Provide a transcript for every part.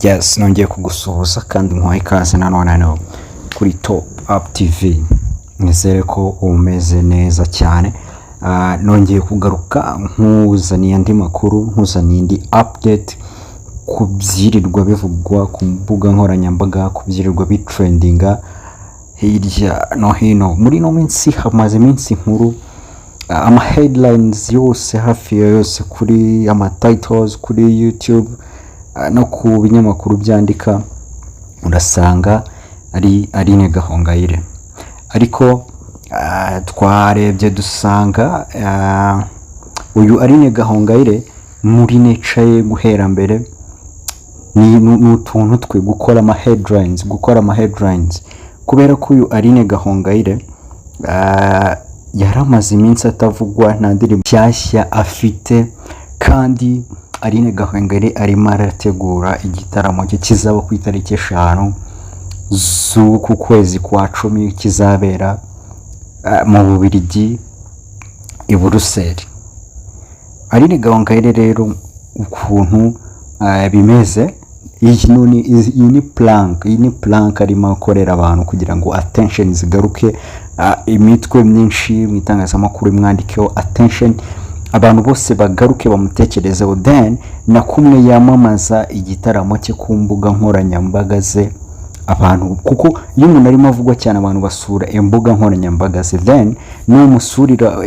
Yes, nongeye kugusuhuza kandi nkwaye ikaze nanone kuri Top Up TV. Nizere ko umeze neza cyane. Nongeye kugaruka nkuzaniye andi makuru, nkuzaniye indi update ku byirirwa bivugwa ku mbuga nkoranyambaga, ku byirirwa bitrendinga hirya no hino. Muri no minsi hamaze iminsi nkuru ama headlines yose hafi yose kuri ama titles kuri YouTube no ku binyamakuru byandika urasanga ari Aline Gahongayire. Ariko twarebye dusanga uyu Aline Gahongayire muri necaye guhera mbere ni utuntu twe gukora ama headlines kubera ko uyu Aline Gahongayire yaramaze iminsi atavugwa nta ndirimbo nshyashya afite, kandi Aline Gahongayire arimo arategura igitaramo cye kizaba ku itariki 5 z'uku kwezi kwa 10 kizabera mu Bubiligi i Buruseli. Aline Gahongayire rero ukuntu bimeze, iyi ni plank arimo akorera abantu kugira ngo attention zigaruke, imitwe myinshi mu itangazamakuru imwandikeho attention, abantu bose bagaruke bamutekerezeho, then na kumwe yamamaza igitaramo cye ku mbuga nkoranyambaga ze abantu, kuko iyo umuntu arimo avugwa cyane abantu basura imbuga nkoranyambaga ze, then n'umusurira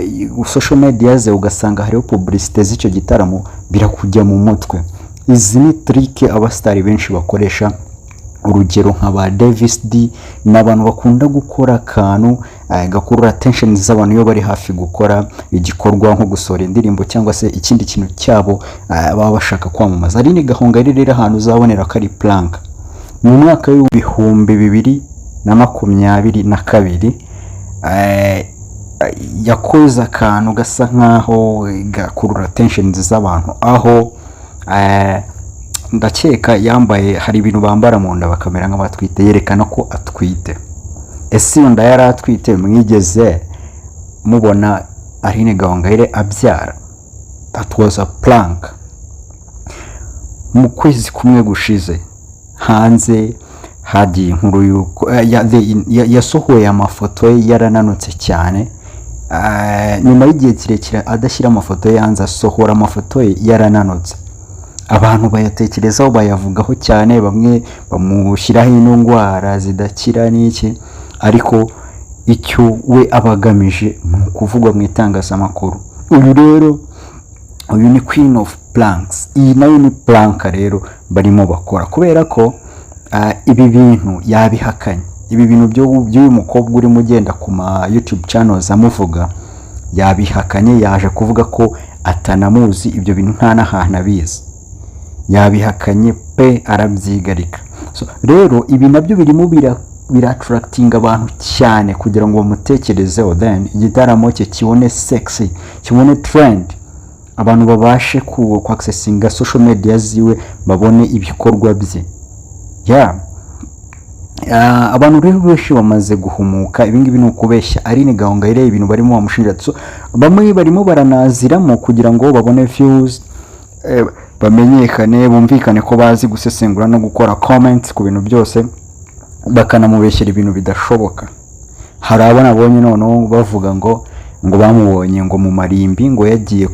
social media ze ugasanga hariho publicité z'icyo gitaramo birakujya mu mutwe. Izi ni trick abastari benshi bakoresha, urugero nk'aba Davis D n'abantu bakunda gukora akantu gakurura attention z'abantu iyo bari hafi gukora igikorwa nko gusora indirimbo cyangwa se ikindi kintu cyabo baba bashaka kwamamaza. Aline Gahongayire rero ahantu uzabonera ko ari plank mu mwaka w'2022 yakoze akantu gasa nkaho gakurura attention z'abantu, aho ndakeka yambaye hari ibintu bambara mu nda bakamera nk'abatwite, yerekana ko atwite. Ese iyo nda yari atwite mwigeze mubona Aline Gahongayire abyara? That was a prank. Mu kwezi kumwe gushize hanze hagiye inkuru yuko yasohoye amafoto ye yarananutse cyane, nyuma y'igihe kirekire adashyira amafoto ye hanze, asohora amafoto ye yarananutse. Abantu bayatekerezaho bayavugaho cyane, bamwe bamushyiraho indwara zidakira n'iki, ariko icyo we abagamije mu kuvugwa mu itangazamakuru. Uyu rero uyu ni queen of planks. Iyi nayo ni plank rero barimo bakora, kubera ko ibi bintu yabihakanye. Ibi bintu by'uyu mukobwa urimo ugenda ku ma YouTube channels amuvuga yabihakanye, yaje kuvuga ko atanamuzi, ibyo bintu nta n'ahantu abizi, yabihakanye pe, arabyigarika. So rero ibi nabyo birimo attracting abantu cyane kugira ngo bamutekerezeho, then igitaramo cye kibone sexy, kibone trend, abantu babashe ku accessinga social media ziwe babone ibikorwa bye. Abantu rero benshi bamaze guhumuka. Ibingibi ni ukubeshya Aline Gahongayire, ibintu barimo bamushinja. So bamwe barimo baranaziramo kugira ngo babone views, bamenyekane, bumvikane ko bazi gusesengura no gukora comments ku bintu byose, bakanamubeshyera ibintu bidashoboka. Hari abana bonye noneho bavuga ngo bamubonye ngo mu marimbi, ngo yagiye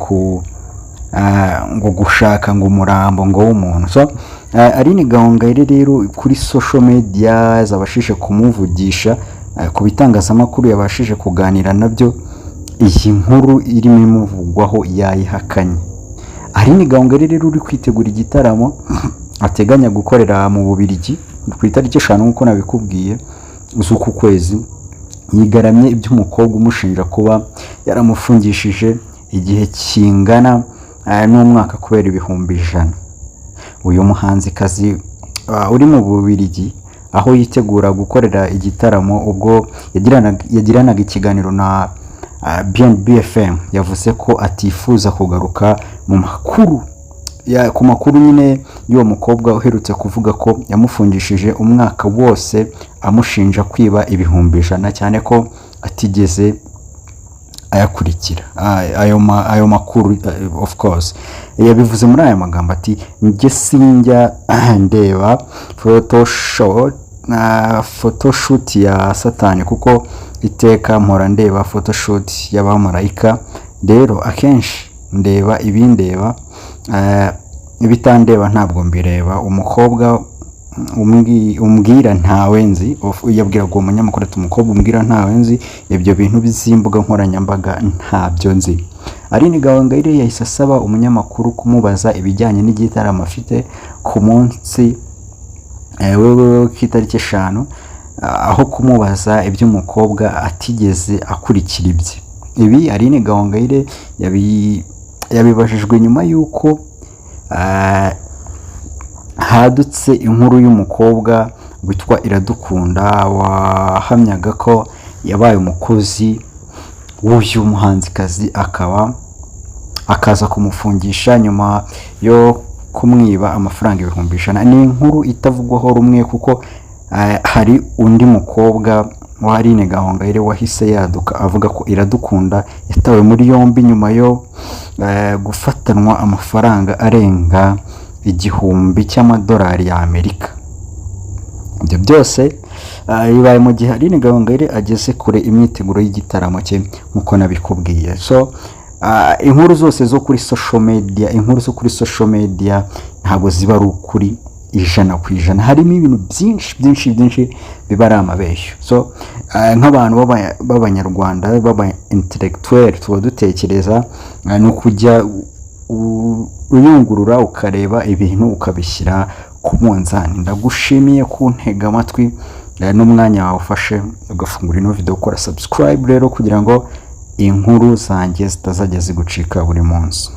ngo gushaka ngo umurambo ngo w'umuntu. So Aline Gahongayire rero kuri social media zabashije kumuvugisha, ku bitangazamakuru yabashije kuganira nabyo, iyi nkuru irimo imuvugwaho yayihakanye. Aline Gahongayire rero uri kwitegura igitaramo ateganya gukorera mu Bubiligi ku itariki 5 nkuko nabikubwiye z'uku kwezi. Yigaramye iby'umukobwa umushinja kuba yaramufungishije igihe kingana n'umwaka kubera 100,000. Uyu muhanzikazi uri mu Bubiligi aho yitegura gukorera igitaramo, ubwo yagiranaga ikiganiro na BFM, yavuze ko atifuza kugaruka mu makuru ku makuru nyine y'uwo mukobwa uherutse kuvuga ko yamufungishije umwaka wose amushinja kwiba 100,000, cyane ko atigeze ayakurikira ayo makuru. Of course yabivuze muri aya magambo ati njye sinjya ndeba photoshoot ya Satani kuko iteka mpora ndeba photoshoot y'abamarayika, rero akenshi ndeba ibindeba, ibitandeba ntabwo mbireba. Umukobwa umbwira ntawe nzi, yabwiraga umunyamakuru ati umukobwa umbwira ntawe nzi, ibyo bintu by'imbuga nkoranyambaga ntabyo nzi. Aline Gahongayire yahise asaba umunyamakuru kumubaza ibijyanye n'igitaramo afite ku munsi w'itariki 5, aho kumubaza iby'umukobwa atigeze akurikira ibye. Ibi Aline Gahongayire yabibajijwe nyuma y'uko hadutse inkuru y'umukobwa witwa Iradukunda wahamyaga ko yabaye umukozi w'uyu muhanzikazi, akaza kumufungisha nyuma yo kumwiba amafaranga 1,100. Ni inkuru itavugwaho rumwe kuko hari undi mukobwa wa Aline Gahongayire wahise yaduka avuga ko Iradukunda yatawe muri yombi nyuma yo gufatanwa amafaranga arenga 1,000 cy'amadolari ya Amerika. Ibyo byose bibaye mu gihe Aline Gahongayire ageze kure imyiteguro y'igitaramo cye nkuko nabikubwiye. So inkuru zose zo kuri social media ntabwo ziba ari ukuri 100%, harimo ibintu byinshi biba ari amabeshyo. So nk'abantu b'abanyarwanda b'aba-intellectuel tuba dutekereza no kujya uyungurura ukareba ibintu ukabishyira ku munzani. Ndagushimiye kuntega amatwi n'umwanya wawe ufashe ugafungura ino video, ukora subscribe rero kugira ngo inkuru zanjye zitazajya zigucika buri munsi.